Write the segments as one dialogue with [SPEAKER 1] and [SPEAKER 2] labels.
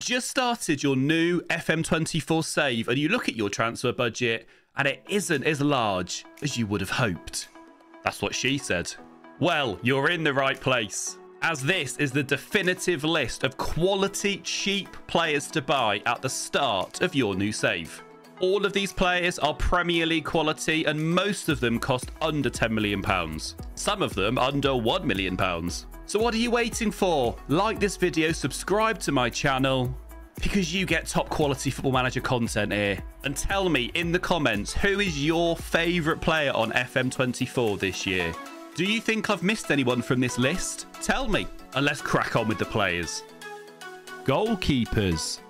[SPEAKER 1] Just started your new FM24 save and you look at your transfer budget and it isn't as large as you would have hoped. That's what she said. Well, you're in the right place, as this is the definitive list of quality, cheap players to buy at the start of your new save. All of these players are Premier League quality and most of them cost under £10 million. Some of them under £1 million. So what are you waiting for? Like this video, subscribe to my channel, because you get top quality Football Manager content here. And tell me in the comments, who is your favourite player on FM24 this year? Do you think I've missed anyone from this list? Tell me, and let's crack on with the players. Goalkeepers.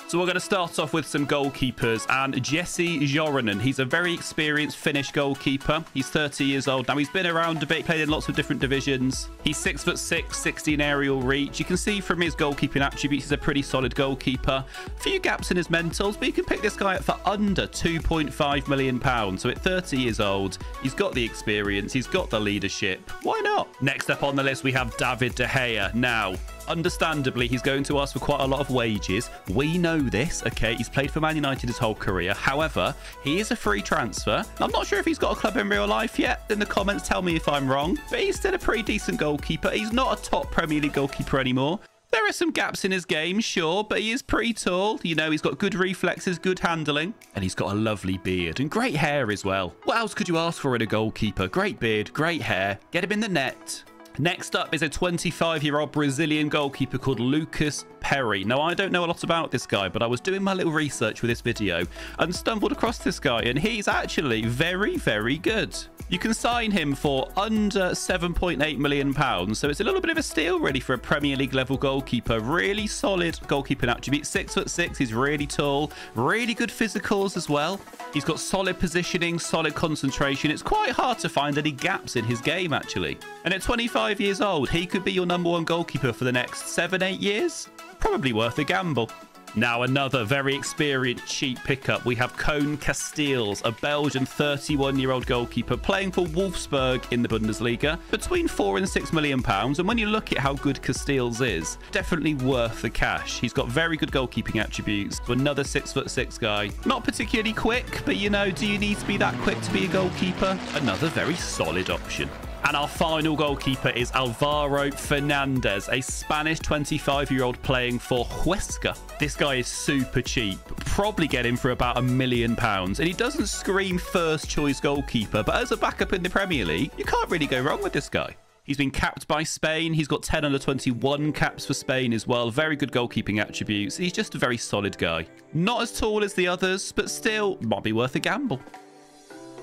[SPEAKER 1] So we're going to start off with some goalkeepers, and Jesse Joronen. He's a very experienced Finnish goalkeeper. He's 30 years old now. He's been around a bit, played in lots of different divisions. He's 6'6", 60 in aerial reach. You can see from his goalkeeping attributes, he's a pretty solid goalkeeper. A few gaps in his mentals, but you can pick this guy up for under £2.5 million. So at 30 years old, he's got the experience, he's got the leadership. Why not? Next up on the list, we have David De Gea. Now, understandably, he's going to ask for quite a lot of wages. We know this, okay? He's played for Man United his whole career. However, he is a free transfer. I'm not sure if he's got a club in real life yet. In the comments, tell me if I'm wrong. But he's still a pretty decent goalkeeper. He's not a top Premier League goalkeeper anymore. There are some gaps in his game, sure, but he is pretty tall. You know, he's got good reflexes, good handling, and he's got a lovely beard and great hair as well. What else could you ask for in a goalkeeper? Great beard, great hair. Get him in the net. Next up is a 25-year-old Brazilian goalkeeper called Lucas Perry. Now, I don't know a lot about this guy, but I was doing my little research with this video and stumbled across this guy, and he's actually very, very good. You can sign him for under £7.8 million, so it's a little bit of a steal, really, for a Premier League level goalkeeper. Really solid goalkeeping attributes. 6'6", he's really tall, really good physicals as well. He's got solid positioning, solid concentration. It's quite hard to find any gaps in his game, actually. And at 25 years old, he could be your #1 goalkeeper for the next 7-8 years. Probably worth a gamble. Now, another very experienced, cheap pickup. We have Koen Casteels, a Belgian 31-year-old goalkeeper playing for Wolfsburg in the Bundesliga, between £4 and £6 million. And when you look at how good Casteels is, definitely worth the cash. He's got very good goalkeeping attributes. Another 6'6" guy. Not particularly quick, but you know, do you need to be that quick to be a goalkeeper? Another very solid option. And our final goalkeeper is Alvaro Fernandez, a Spanish 25-year-old playing for Huesca. This guy is super cheap. Probably get him for about £1 million. And he doesn't scream first choice goalkeeper, but as a backup in the Premier League, you can't really go wrong with this guy. He's been capped by Spain. He's got 10 under 21 caps for Spain as well. Very good goalkeeping attributes. He's just a very solid guy. Not as tall as the others, but still might be worth a gamble.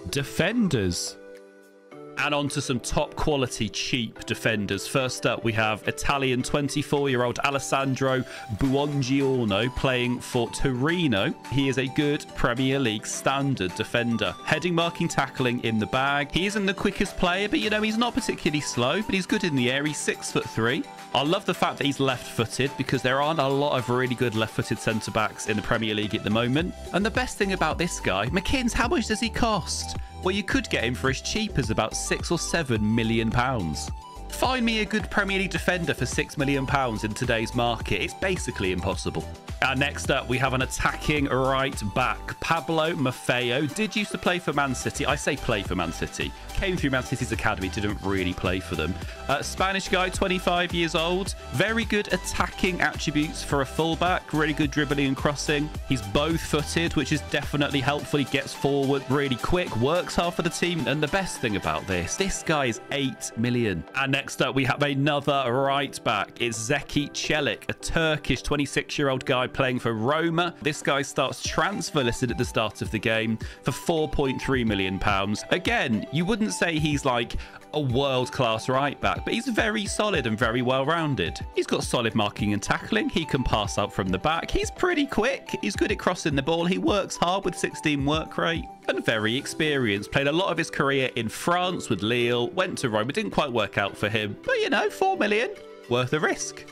[SPEAKER 1] Defenders. And on to some top quality, cheap defenders. First up, we have Italian 24-year-old Alessandro Buongiorno playing for Torino. He is a good Premier League standard defender. Heading, marking, tackling in the bag. He isn't the quickest player, but you know, he's not particularly slow, but he's good in the air. He's 6'3". I love the fact that he's left-footed, because there aren't a lot of really good left-footed centre-backs in the Premier League at the moment. And the best thing about this guy, Mckins, how much does he cost? Well, you could get him for as cheap as about £6 or £7 million. Find me a good Premier League defender for £6 million in today's market. It's basically impossible. Next up, we have an attacking right back. Pablo Maffeo did used to play for Man City. I say play for Man City. Came through Man City's academy, didn't really play for them. Spanish guy, 25 years old. Very good attacking attributes for a fullback. Really good dribbling and crossing. He's both-footed, which is definitely helpful. He gets forward really quick, works hard for the team. And the best thing about this guy is £8 million. And next up, we have another right back. It's Zeki Çelik, a Turkish 26-year-old guy playing for Roma. This guy starts transfer listed at the start of the game for £4.3 million. Again, you wouldn't say he's like a world-class right back, but he's very solid and very well-rounded. He's got solid marking and tackling. He can pass out from the back. He's pretty quick. He's good at crossing the ball. He works hard with 16 work rate. And very experienced. Played a lot of his career in France with Lille. Went to Rome. It didn't quite work out for him. But, you know, £4 million. Worth a risk.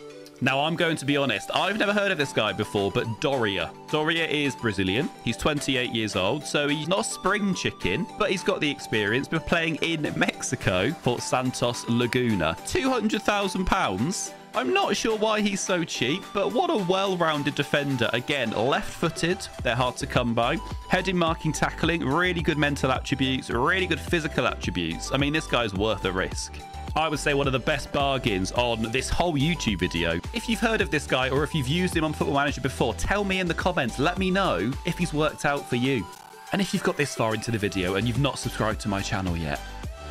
[SPEAKER 1] Now, I'm going to be honest. I've never heard of this guy before, but Doria. Doria is Brazilian. He's 28 years old, so he's not a spring chicken, but he's got the experience. Been playing in Mexico for Santos Laguna. £200,000. I'm not sure why he's so cheap, but what a well-rounded defender. Again, left-footed. They're hard to come by. Heading, marking, tackling. Really good mental attributes. Really good physical attributes. I mean, this guy's worth a risk. I would say one of the best bargains on this whole YouTube video. If you've heard of this guy or if you've used him on Football Manager before, tell me in the comments. Let me know if he's worked out for you. And if you've got this far into the video and you've not subscribed to my channel yet,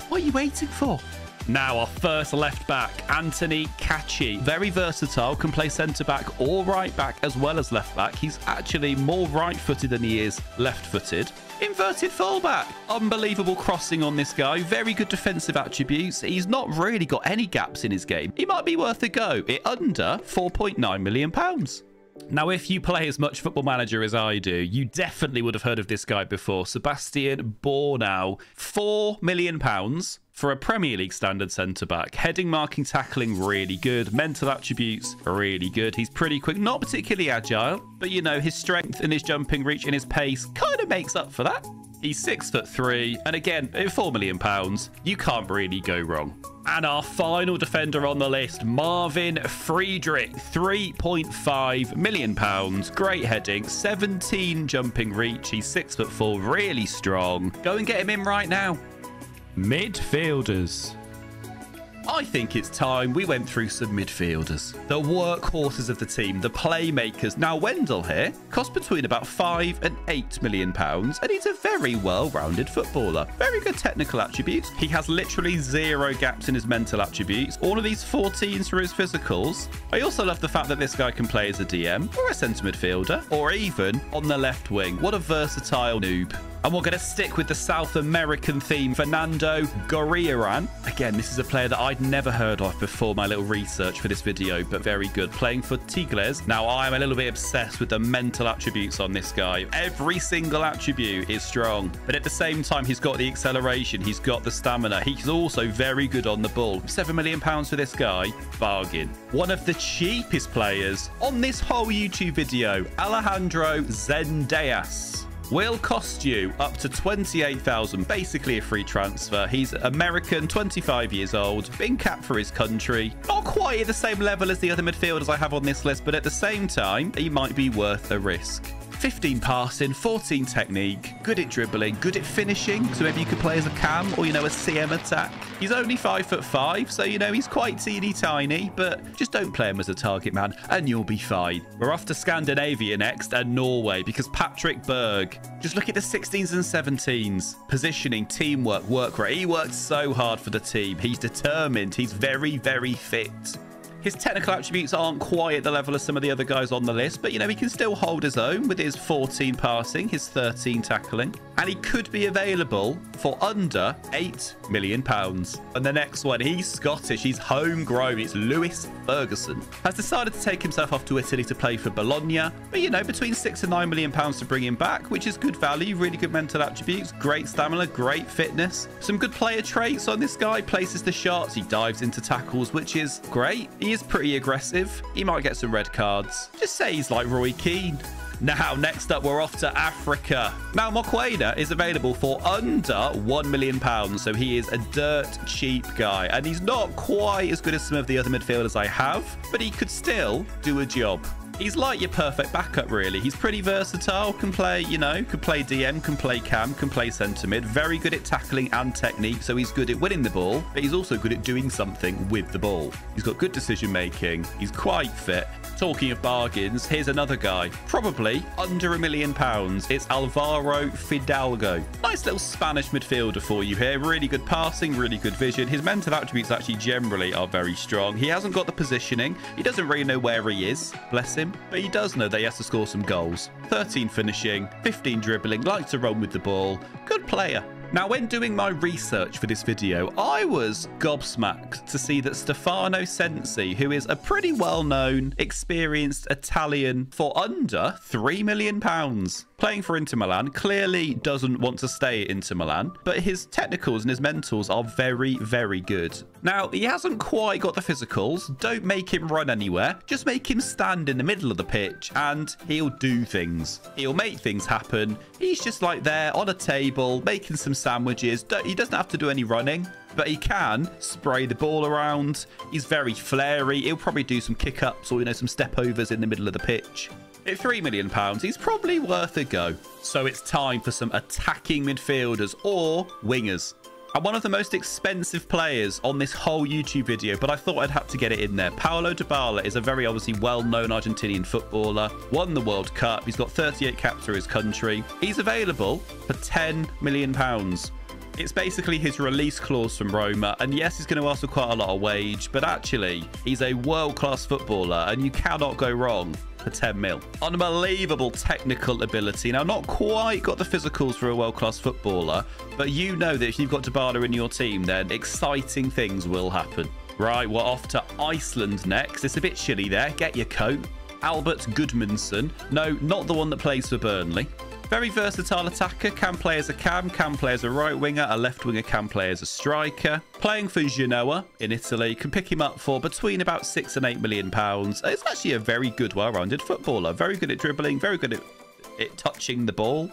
[SPEAKER 1] what are you waiting for? Now, our first left back, Anthony Cachi. Very versatile, can play centre-back or right-back as well as left-back. He's actually more right-footed than he is left-footed. Inverted fullback. Unbelievable crossing on this guy. Very good defensive attributes. He's not really got any gaps in his game. He might be worth a go. It under £4.9 million. Now, if you play as much Football Manager as I do, you definitely would have heard of this guy before. Sebastian Bornau. £4 million for a Premier League standard centre-back. Heading, marking, tackling, really good. Mental attributes, really good. He's pretty quick, not particularly agile, but, you know, his strength and his jumping reach and his pace kind of makes up for that. He's 6'3", and again, at £4 million, you can't really go wrong. And our final defender on the list, Marvin Friedrich, £3.5 million. Great heading, 17 jumping reach. He's 6'4", really strong. Go and get him in right now. Midfielders. I think it's time we went through some midfielders. The workhorses of the team, the playmakers. Now, Wendell here costs between about £5 and £8 million, and he's a very well-rounded footballer. Very good technical attributes. He has literally zero gaps in his mental attributes. All of these 14s for his physicals. I also love the fact that this guy can play as a DM or a centre midfielder, or even on the left wing. What a versatile noob. And we're going to stick with the South American theme. Fernando Gorriarán. Again, this is a player that I'd never heard of before my little research for this video, but very good. Playing for Tigres. Now, I'm a little bit obsessed with the mental attributes on this guy. Every single attribute is strong, but at the same time, he's got the acceleration. He's got the stamina. He's also very good on the ball. £7 million for this guy. Bargain. One of the cheapest players on this whole YouTube video, Alejandro Zendejas. Will cost you up to $28,000, basically a free transfer. He's American, 25 years old, been capped for his country. Not quite at the same level as the other midfielders I have on this list, but at the same time, he might be worth a risk. 15 passing, 14 technique, good at dribbling, good at finishing. So maybe you could play as a cam or, you know, a CM attack. He's only 5'5", so, you know, he's quite teeny tiny, but just don't play him as a target man and you'll be fine. We're off to Scandinavia next and Norway because Patrick Berg. Just look at the 16s and 17s. Positioning, teamwork, work rate. He works so hard for the team. He's determined. He's very, very fit. His technical attributes aren't quite at the level of some of the other guys on the list, but, you know, he can still hold his own with his 14 passing, his 13 tackling, and he could be available for under £8 million. And the next one, he's Scottish, he's homegrown, it's Lewis Ferguson. Has decided to take himself off to Italy to play for Bologna, but, you know, between £6 and £9 million to bring him back, which is good value, really good mental attributes, great stamina, great fitness, some good player traits on this guy, places the shots, he dives into tackles, which is great. He is pretty aggressive. He might get some red cards. Just say he's like Roy Keane. Now, next up, we're off to Africa. Now, Mokwena is available for under £1 million, so he is a dirt cheap guy, and he's not quite as good as some of the other midfielders I have, but he could still do a job. He's like your perfect backup, really. He's pretty versatile, can play, you know, can play DM, can play cam, can play centre mid. Very good at tackling and technique, so he's good at winning the ball, but he's also good at doing something with the ball. He's got good decision making. He's quite fit. Talking of bargains, here's another guy. Probably under £1 million. It's Alvaro Fidalgo. Nice little Spanish midfielder for you here. Really good passing, really good vision. His mental attributes actually generally are very strong. He hasn't got the positioning. He doesn't really know where he is. Bless him. But he does know that he has to score some goals. 13 finishing, 15 dribbling, likes to run with the ball. Good player. Now, when doing my research for this video, I was gobsmacked to see that Stefano Sensi, who is a pretty well-known, experienced Italian for under £3 million, playing for Inter Milan, clearly doesn't want to stay at Inter Milan, but his technicals and his mentals are very, very good. Now, he hasn't quite got the physicals. Don't make him run anywhere. Just make him stand in the middle of the pitch and he'll do things. He'll make things happen. He's just like there on a table, making some sandwiches. He doesn't have to do any running, but he can spray the ball around. He's very flary. He'll probably do some kick-ups or, you know, some step-overs in the middle of the pitch. At £3 million, he's probably worth a go. So it's time for some attacking midfielders or wingers. And one of the most expensive players on this whole YouTube video, but I thought I'd have to get it in there. Paulo Dybala is a very obviously well-known Argentinian footballer. Won the World Cup. He's got 38 caps for his country. He's available for £10 million. It's basically his release clause from Roma. And yes, he's going to ask for quite a lot of wage, but actually, he's a world-class footballer, and you cannot go wrong for 10 mil. Unbelievable technical ability. Now, not quite got the physicals for a world-class footballer, but you know that if you've got Dybala in your team, then exciting things will happen. Right, we're off to Iceland next. It's a bit chilly there. Get your coat. Albert Gudmundsson. No, not the one that plays for Burnley. Very versatile attacker, can play as a cam, can play as a right winger, a left winger can play as a striker. Playing for Genoa in Italy, can pick him up for between about £6 and £8 million. It's actually a very good, well-rounded footballer. Very good at dribbling, very good at touching the ball.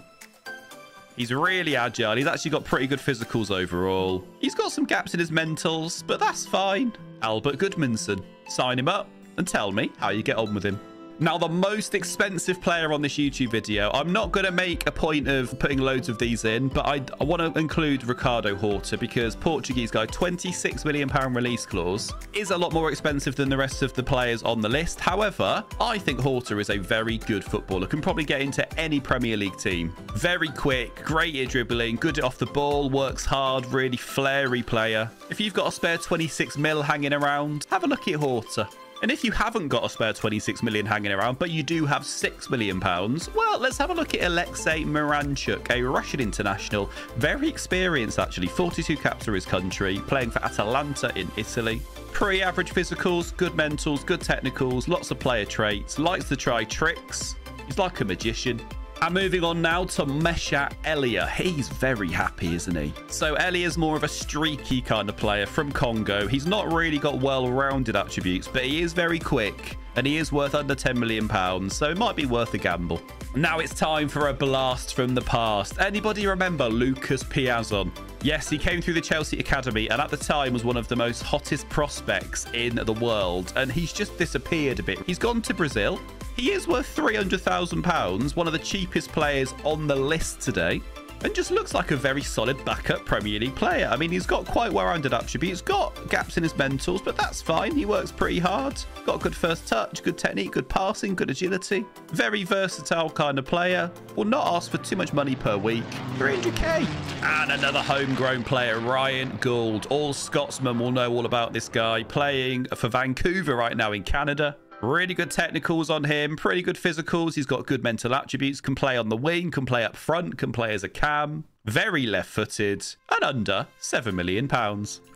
[SPEAKER 1] He's really agile. He's actually got pretty good physicals overall. He's got some gaps in his mentals, but that's fine. Albert Gudmundsson. Sign him up and tell me how you get on with him. Now, the most expensive player on this YouTube video, I'm not going to make a point of putting loads of these in, but I want to include Ricardo Horta because Portuguese guy, £26 million release clause, is a lot more expensive than the rest of the players on the list. However, I think Horta is a very good footballer, can probably get into any Premier League team. Very quick, great at dribbling, good at off the ball, works hard, really flary player. If you've got a spare 26 mil hanging around, have a look at Horta. And if you haven't got a spare 26 million hanging around, but you do have £6 million, well, let's have a look at Alexei Miranchuk, a Russian international. Very experienced, actually. 42 caps for his country, playing for Atalanta in Italy. Pretty average physicals, good mentals, good technicals, lots of player traits, likes to try tricks. He's like a magician. And moving on now to Mesha Elia. He's very happy, isn't he? So Elia's more of a streaky kind of player from Congo. He's not really got well-rounded attributes, but he is very quick. And he is worth under £10 million, so it might be worth a gamble. Now it's time for a blast from the past. Anybody remember Lucas Piazon? Yes, he came through the Chelsea Academy and at the time was one of the most hottest prospects in the world. And he's just disappeared a bit. He's gone to Brazil. He is worth £300,000, one of the cheapest players on the list today, and just looks like a very solid backup Premier League player. I mean, he's got quite well-rounded attributes, got gaps in his mentals, but that's fine. He works pretty hard, got good first touch, good technique, good passing, good agility. Very versatile kind of player. Will not ask for too much money per week. 300k. And another homegrown player, Ryan Gould. All Scotsmen will know all about this guy, playing for Vancouver right now in Canada. Really good technicals on him, pretty good physicals. He's got good mental attributes, can play on the wing, can play up front, can play as a cam. Very left-footed and under £7 million.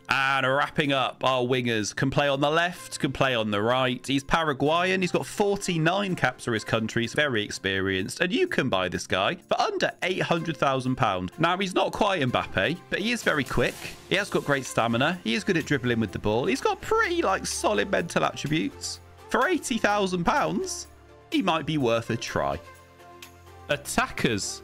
[SPEAKER 1] And wrapping up, our wingers can play on the left, can play on the right. He's Paraguayan. He's got 49 caps for his country. He's very experienced. And you can buy this guy for under £800,000. Now, he's not quite Mbappe, but he is very quick. He has got great stamina. He is good at dribbling with the ball. He's got pretty, solid mental attributes. For £80,000, he might be worth a try. Attackers.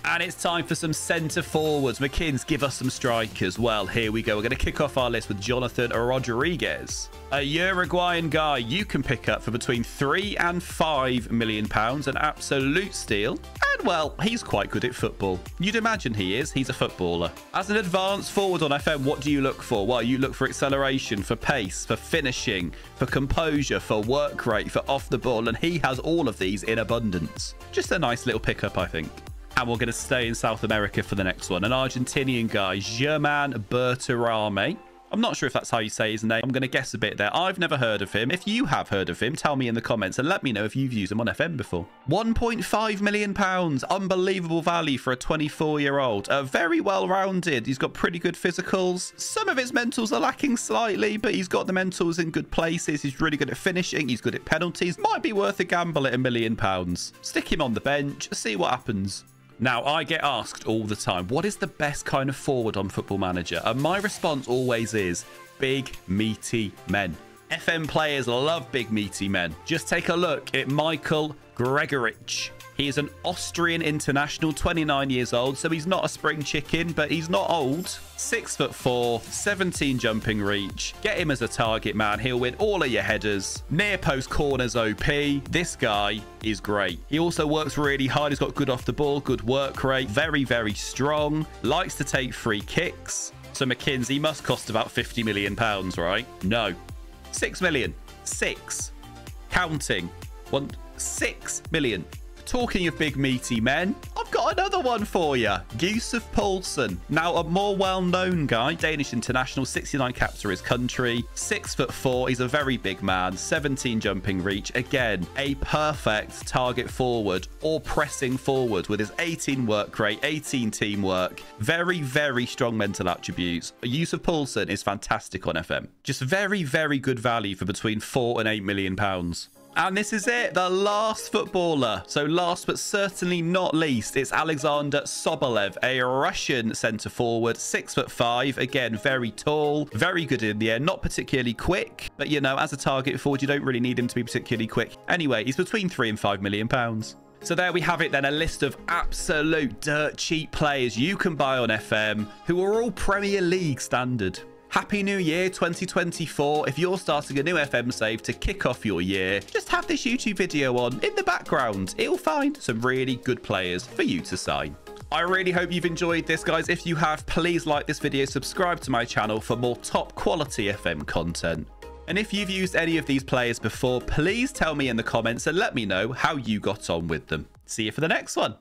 [SPEAKER 1] And it's time for some centre forwards. Mckins, give us some strikers. Well, here we go. We're going to kick off our list with Jonathan Rodriguez, a Uruguayan guy you can pick up for between £3 and £5 million. An absolute steal. And, well, he's quite good at football. You'd imagine he is. He's a footballer. As an advanced forward on FM, what do you look for? Well, you look for acceleration, for pace, for finishing, for composure, for work rate, for off the ball. And he has all of these in abundance. Just a nice little pickup, I think. And we're going to stay in South America for the next one. An Argentinian guy, German Berterame. I'm not sure if that's how you say his name. I'm going to guess a bit there. I've never heard of him. If you have heard of him, tell me in the comments and let me know if you've used him on FM before. £1.5 million. Unbelievable value for a 24-year-old. Very well-rounded. He's got pretty good physicals. Some of his mentals are lacking slightly, but he's got the mentals in good places. He's really good at finishing. He's good at penalties. Might be worth a gamble at £1 million. Stick him on the bench. See what happens. Now, I get asked all the time, what is the best kind of forward on Football Manager? And my response always is big, meaty men. FM players love big meaty men. Just take a look at Michael Gregoritsch. He is an Austrian international, 29 years old, so he's not a spring chicken, but he's not old. 6'4", 17 jumping reach. Get him as a target man. He'll win all of your headers. Near post corners OP. This guy is great. He also works really hard. He's got good off the ball, good work rate. Very, very strong. Likes to take free kicks. So Mckins, he must cost about £50 million, right? No. 6 million. 6. Counting. 6 million. Talking of big meaty men, I've got another one for you. Yusuf Poulsen. Now, a more well-known guy, Danish international, 69 caps for his country, 6'4". He's a very big man, 17 jumping reach. Again, a perfect target forward or pressing forward with his 18 work rate, 18 teamwork. Very, very strong mental attributes. Yusuf Poulsen is fantastic on FM. Just very, very good value for between £4 and £8 million. And this is it, the last footballer. So last but certainly not least, it's Alexander Sobolev, a Russian centre forward, 6'5". Again, very tall, very good in the air, not particularly quick. But, you know, as a target forward, you don't really need him to be particularly quick. Anyway, he's between £3 and £5 million. So there we have it then, a list of absolute dirt cheap players you can buy on FM who are all Premier League standard. Happy New Year 2024. If you're starting a new FM save to kick off your year, just have this YouTube video on in the background. It'll find some really good players for you to sign. I really hope you've enjoyed this, guys. If you have, please like this video, subscribe to my channel for more top quality FM content. And if you've used any of these players before, please tell me in the comments and let me know how you got on with them. See you for the next one.